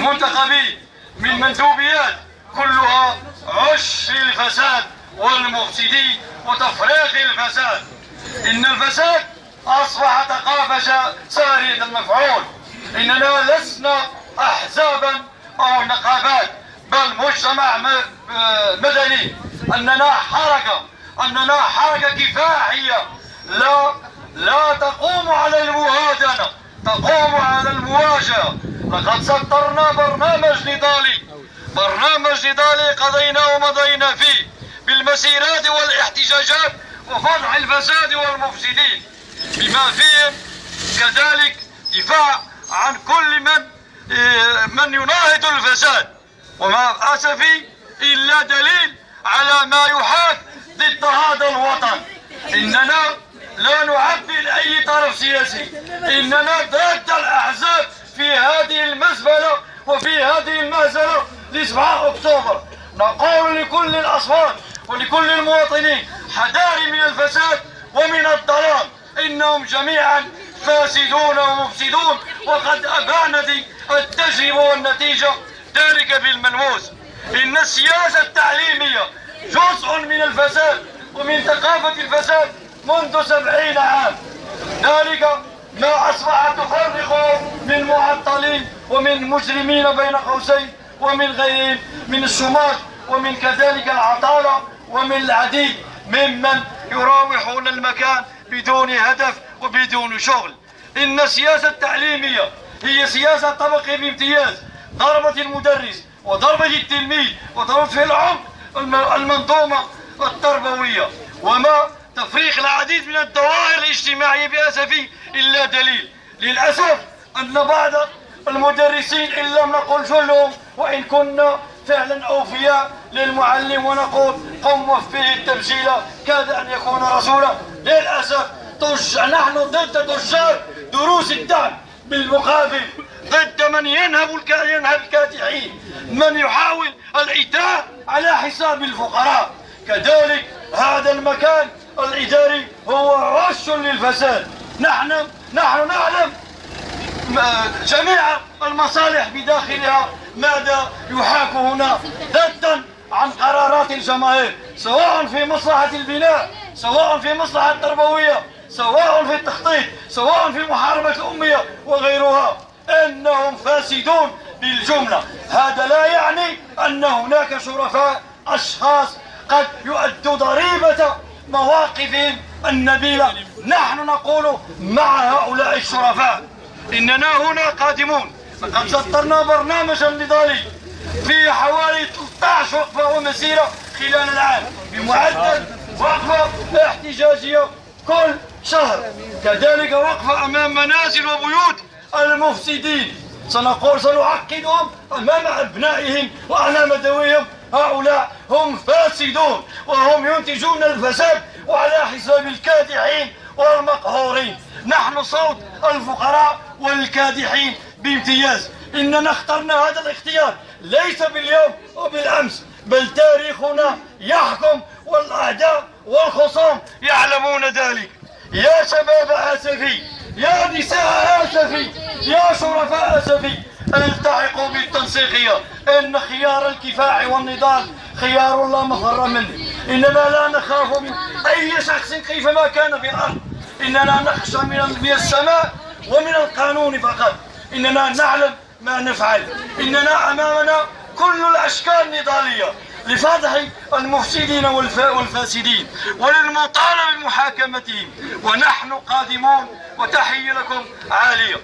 المنتخبين من مندوبيات كلها عش الفساد والمفسدين وتفريغ الفساد. إن الفساد أصبح ثقافة سارية المفعول. إننا لسنا أحزابا أو نقابات، بل مجتمع مدني. أننا حركة كفاحية لا تقوم على المهادنة، تقوم على المواجهة. لقد سطرنا برنامج نضالي قضينا ومضينا فيه بالمسيرات والاحتجاجات وفضح الفساد والمفسدين، بما فيهم كذلك دفاع عن كل من يناهض الفساد. وما أسفي إلا دليل على ما يحاك ضد هذا الوطن. إننا لا نعبي لأي طرف سياسي، إننا ضد الأحزاب في هذه المزبلة وفي هذه المهزلة ل7 أكتوبر. نقول لكل الأصوات ولكل المواطنين حذاري من الفساد ومن الضلال، إنهم جميعا فاسدون ومفسدون، وقد أبانت التجربة والنتيجة ذلك بالملموس. إن السياسة التعليمية جزء من الفساد ومن ثقافة الفساد منذ 70 عام. ذلك ما أصبح تفرق من معطلين ومن مجرمين بين قوسين ومن غيرهم من الشمال ومن كذلك العطالة ومن العديد ممن يراوحون المكان بدون هدف وبدون شغل. إن السياسة التعليمية هي سياسة طبقية بامتياز، ضربت المدرس وضربت التلميذ وضربت في العمق المنظومة التربوية، وما تفريق العديد من الظواهر الاجتماعية بأسفي إلا دليل. للأسف أن بعض المدرسين إن لم نقل جلهم وإن كنا فعلا أوفياء للمعلم ونقول قم وفيه التبجيل كاد أن يكون رسولا، للأسف نحن ضد تجار دروس الدعم، بالمقابل ضد من ينهب الكادحين، من يحاول العتاء على حساب الفقراء. كذلك هذا المكان الإداري هو عش للفساد. نحن نعلم جميع المصالح بداخلها ماذا يحاك هنا ضدا عن قرارات الجماهير، سواء في مصلحة البناء، سواء في مصلحة التربوية، سواء في التخطيط، سواء في محاربة الأمية وغيرها. إنهم فاسدون بالجملة. هذا لا يعني أن هناك شرفاء أشخاص قد يؤدوا ضريبة مواقفهم النبيلة. نحن نقول مع هؤلاء الشرفاء. إننا هنا قادمون. لقد سطرنا برنامجا نضالي في حوالي 13 وقفة ومسيرة خلال العام، بمعدل وقفة احتجاجية كل شهر، كذلك وقفة أمام منازل وبيوت المفسدين. سنعقدهم أمام أبنائهم وأمام ذويهم. هؤلاء هم فاسدون وهم ينتجون الفساد وعلى حساب الكادحين والمقهورين. نحن صوت الفقراء والكادحين بامتياز. إننا اخترنا هذا الاختيار ليس باليوم وبالأمس، بل تاريخنا يحكم والأعداء والخصوم يعلمون ذلك. يا شباب آسفي، يا نساء آسفي، يا شرفاء آسفي، التحقوا بالتنسيقية. إن خيار الكفاح والنضال خيار لا مفر منه. إننا لا نخاف من أي شخص كيفما كان في الأرض. إننا نخشى من السماء ومن القانون فقط. إننا نعلم ما نفعل. إننا أمامنا كل الأشكال النضالية لفضح المفسدين والفاسدين وللمطالبة بمحاكمتهم، ونحن قادمون. وتحية لكم عالية.